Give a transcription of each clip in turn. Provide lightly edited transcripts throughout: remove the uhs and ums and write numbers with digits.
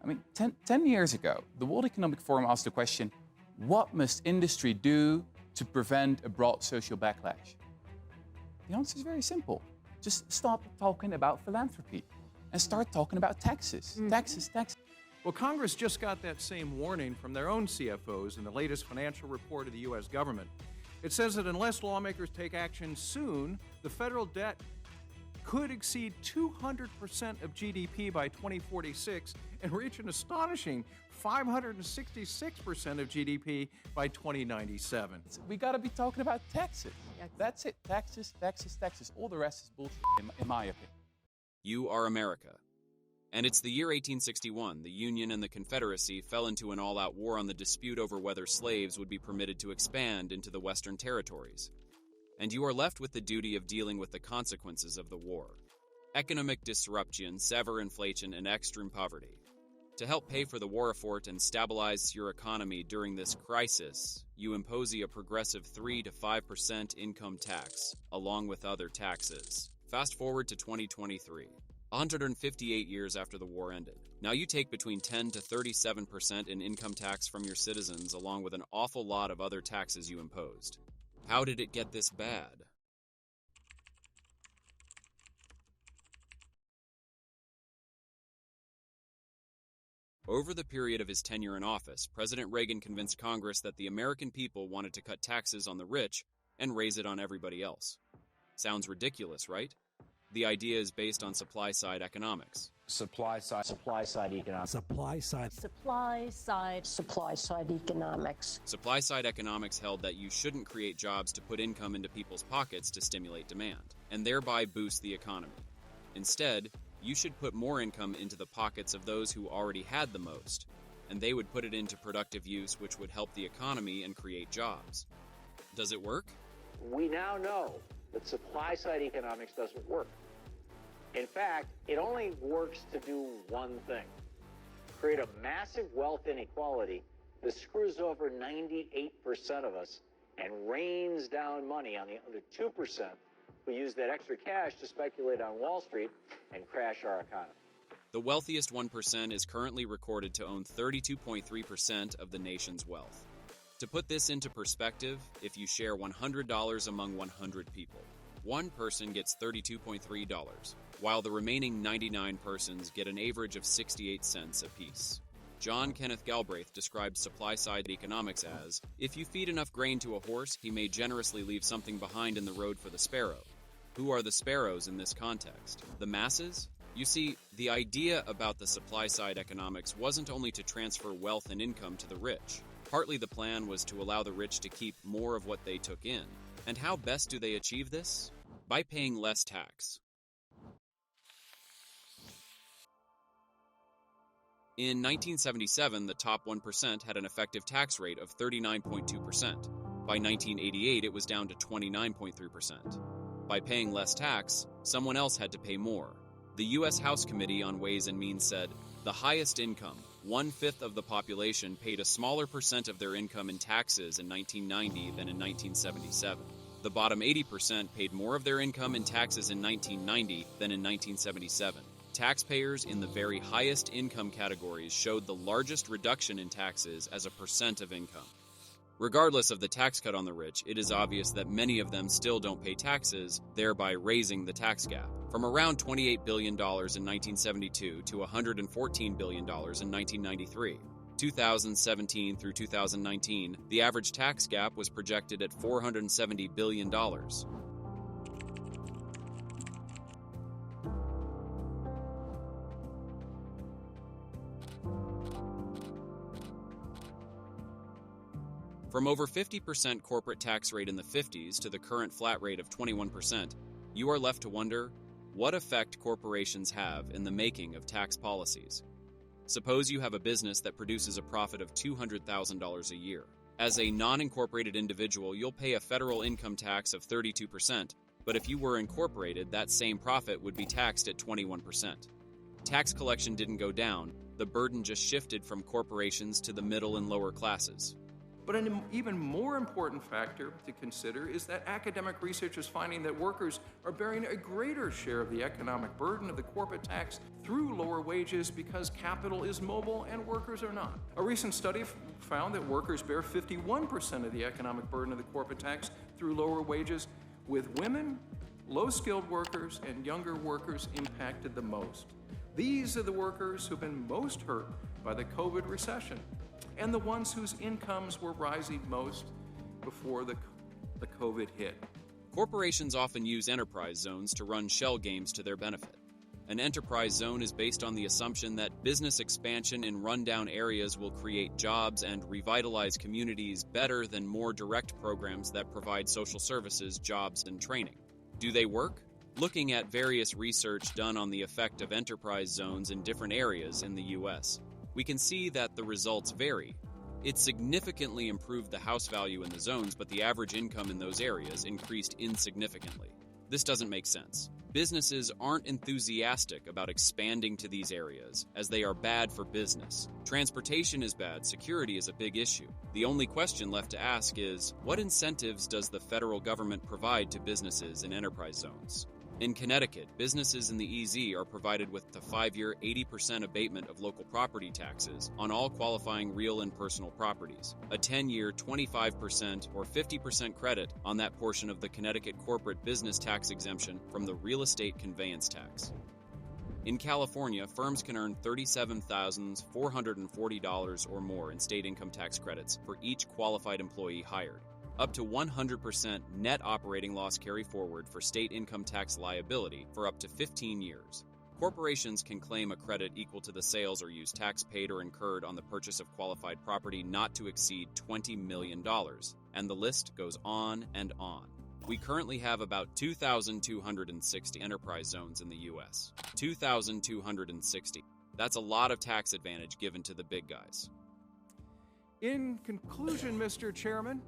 I mean, 10 years ago, the World Economic Forum asked the question, what must industry do to prevent a broad social backlash? The answer is very simple. Just stop talking about philanthropy and start talking about taxes. Taxes. Well, Congress just got that same warning from their own CFOs in the latest financial report of the U.S. government. It says that unless lawmakers take action soon, the federal debt could exceed 200% of GDP by 2046 and reach an astonishing 566% of GDP by 2097. We got to be talking about taxes. That's it. Taxes. All the rest is bullshit, in my opinion. You are America. And it's the year 1861. The Union and the Confederacy fell into an all-out war on the dispute over whether slaves would be permitted to expand into the Western territories. And you are left with the duty of dealing with the consequences of the war. Economic disruption, severe inflation, and extreme poverty. To help pay for the war effort and stabilize your economy during this crisis, you impose a progressive 3 to 5% income tax, along with other taxes. Fast forward to 2023, 158 years after the war ended. Now you take between 10 to 37% in income tax from your citizens, along with an awful lot of other taxes you imposed. How did it get this bad? Over the period of his tenure in office, President Reagan convinced Congress that the American people wanted to cut taxes on the rich and raise it on everybody else. Sounds ridiculous, right? The idea is based on supply-side economics. Supply-side economics. Supply-side economics. Supply-side economics held that you shouldn't create jobs to put income into people's pockets to stimulate demand, and thereby boost the economy. Instead, you should put more income into the pockets of those who already had the most, and they would put it into productive use, which would help the economy and create jobs. Does it work? We now know that supply-side economics doesn't work. In fact, it only works to do one thing: create a massive wealth inequality that screws over 98% of us and rains down money on the other 2% who use that extra cash to speculate on Wall Street and crash our economy. The wealthiest 1% is currently recorded to own 32.3% of the nation's wealth. To put this into perspective, if you share $100 among 100 people, one person gets $32.3, while the remaining 99 persons get an average of 68 cents apiece. John Kenneth Galbraith describes supply-side economics as, if you feed enough grain to a horse, he may generously leave something behind in the road for the sparrow. Who are the sparrows in this context? The masses? You see, the idea about the supply-side economics wasn't only to transfer wealth and income to the rich. Partly the plan was to allow the rich to keep more of what they took in. And how best do they achieve this? By paying less tax. In 1977, the top 1% had an effective tax rate of 39.2%. By 1988, it was down to 29.3%. By paying less tax, someone else had to pay more. The U.S. House Committee on Ways and Means said, the highest income, 1/5 of the population, paid a smaller percent of their income in taxes in 1990 than in 1977. The bottom 80% paid more of their income in taxes in 1990 than in 1977. Taxpayers in the very highest income categories showed the largest reduction in taxes as a percent of income. Regardless of the tax cut on the rich, it is obvious that many of them still don't pay taxes, thereby raising the tax gap. From around $28 billion in 1972 to $114 billion in 1993. 2017 through 2019, the average tax gap was projected at $470 billion. From over 50% corporate tax rate in the 50s to the current flat rate of 21%, you are left to wonder what effect corporations have in the making of tax policies. Suppose you have a business that produces a profit of $200,000 a year. As a non-incorporated individual, you'll pay a federal income tax of 32%, but if you were incorporated, that same profit would be taxed at 21%. Tax collection didn't go down, the burden just shifted from corporations to the middle and lower classes. But an even more important factor to consider is that academic research is finding that workers are bearing a greater share of the economic burden of the corporate tax through lower wages because capital is mobile and workers are not. A recent study found that workers bear 51% of the economic burden of the corporate tax through lower wages, with women, low-skilled workers, and younger workers impacted the most. These are the workers who've been most hurt by the COVID recession, and the ones whose incomes were rising most before the COVID hit. Corporations often use enterprise zones to run shell games to their benefit. An enterprise zone is based on the assumption that business expansion in rundown areas will create jobs and revitalize communities better than more direct programs that provide social services, jobs, and training. Do they work? Looking at various research done on the effect of enterprise zones in different areas in the U.S., we can see that the results vary. It significantly improved the house value in the zones, but the average income in those areas increased insignificantly. This doesn't make sense. Businesses aren't enthusiastic about expanding to these areas, as they are bad for business. Transportation is bad, security is a big issue. The only question left to ask is, what incentives does the federal government provide to businesses in enterprise zones? In Connecticut, businesses in the EZ are provided with a 5-year 80% abatement of local property taxes on all qualifying real and personal properties, a 10-year 25% or 50% credit on that portion of the Connecticut corporate business tax exemption from the real estate conveyance tax. In California, firms can earn $37,440 or more in state income tax credits for each qualified employee hired, up to 100% net operating loss carry forward for state income tax liability for up to 15 years. Corporations can claim a credit equal to the sales or use tax paid or incurred on the purchase of qualified property not to exceed $20 million, and the list goes on and on. We currently have about 2,260 enterprise zones in the U.S. 2,260. That's a lot of tax advantage given to the big guys. In conclusion, Mr. Chairman,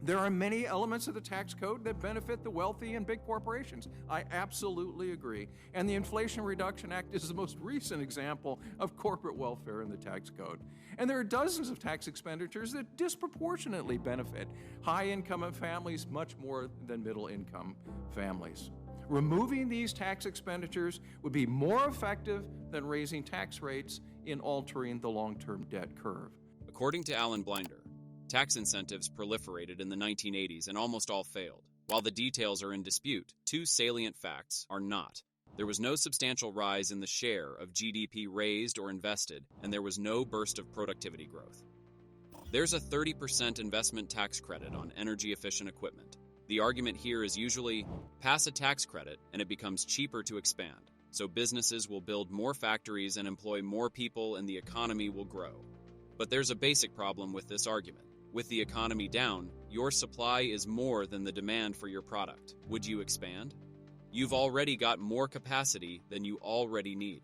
there are many elements of the tax code that benefit the wealthy and big corporations. I absolutely agree. And the Inflation Reduction Act is the most recent example of corporate welfare in the tax code. And there are dozens of tax expenditures that disproportionately benefit high-income families much more than middle-income families. Removing these tax expenditures would be more effective than raising tax rates in altering the long-term debt curve. According to Alan Blinder, tax incentives proliferated in the 1980s and almost all failed. While the details are in dispute, two salient facts are not. There was no substantial rise in the share of GDP raised or invested, and there was no burst of productivity growth. There's a 30% investment tax credit on energy-efficient equipment. The argument here is usually, pass a tax credit and it becomes cheaper to expand, so businesses will build more factories and employ more people and the economy will grow. But there's a basic problem with this argument. With the economy down, your supply is more than the demand for your product. Would you expand? You've already got more capacity than you already need.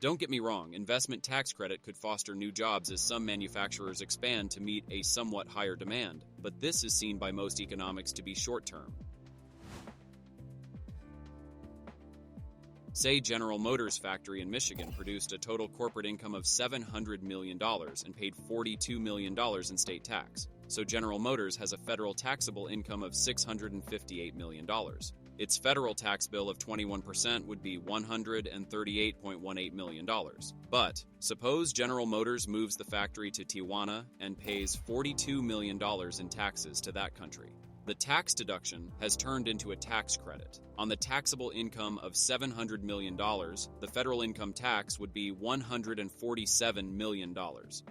Don't get me wrong, investment tax credit could foster new jobs as some manufacturers expand to meet a somewhat higher demand, but this is seen by most economics to be short-term. Say General Motors factory in Michigan produced a total corporate income of $700 million and paid $42 million in state tax. So General Motors has a federal taxable income of $658 million. Its federal tax bill of 21% would be $138.18 million. But suppose General Motors moves the factory to Tijuana and pays $42 million in taxes to that country. The tax deduction has turned into a tax credit. On the taxable income of $700 million, the federal income tax would be $147 million.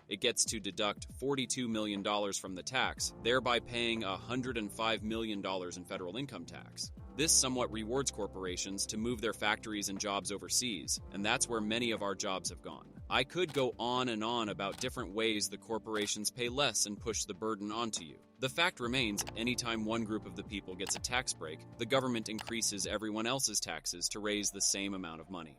It gets to deduct $42 million from the tax, thereby paying $105 million in federal income tax. This somewhat rewards corporations to move their factories and jobs overseas, and that's where many of our jobs have gone. I could go on and on about different ways the corporations pay less and push the burden onto you. The fact remains, anytime one group of the people gets a tax break, the government increases everyone else's taxes to raise the same amount of money.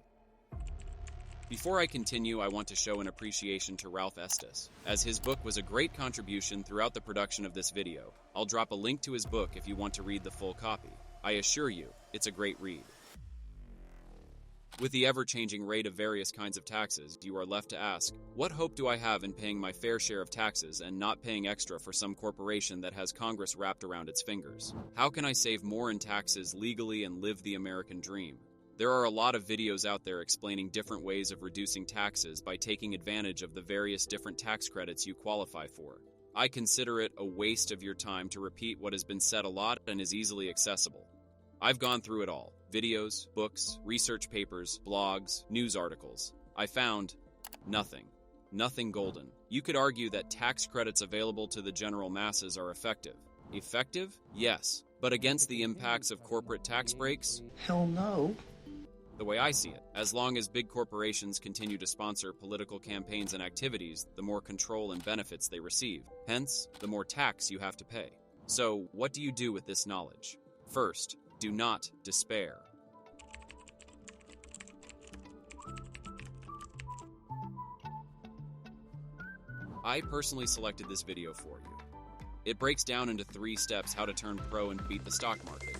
Before I continue, I want to show an appreciation to Ralph Estes, as his book was a great contribution throughout the production of this video. I'll drop a link to his book if you want to read the full copy. I assure you, it's a great read. With the ever-changing rate of various kinds of taxes, you are left to ask, what hope do I have in paying my fair share of taxes and not paying extra for some corporation that has Congress wrapped around its fingers? How can I save more in taxes legally and live the American dream? There are a lot of videos out there explaining different ways of reducing taxes by taking advantage of the various different tax credits you qualify for. I consider it a waste of your time to repeat what has been said a lot and is easily accessible. I've gone through it all. Videos, books, research papers, blogs, news articles. I found nothing. Nothing golden. You could argue that tax credits available to the general masses are effective. Effective? Yes. But against the impacts of corporate tax breaks? Hell no. The way I see it, as long as big corporations continue to sponsor political campaigns and activities, the more control and benefits they receive. Hence, the more tax you have to pay. So, what do you do with this knowledge? First, do not despair. I personally selected this video for you. It breaks down into 3 steps how to turn pro and beat the stock market.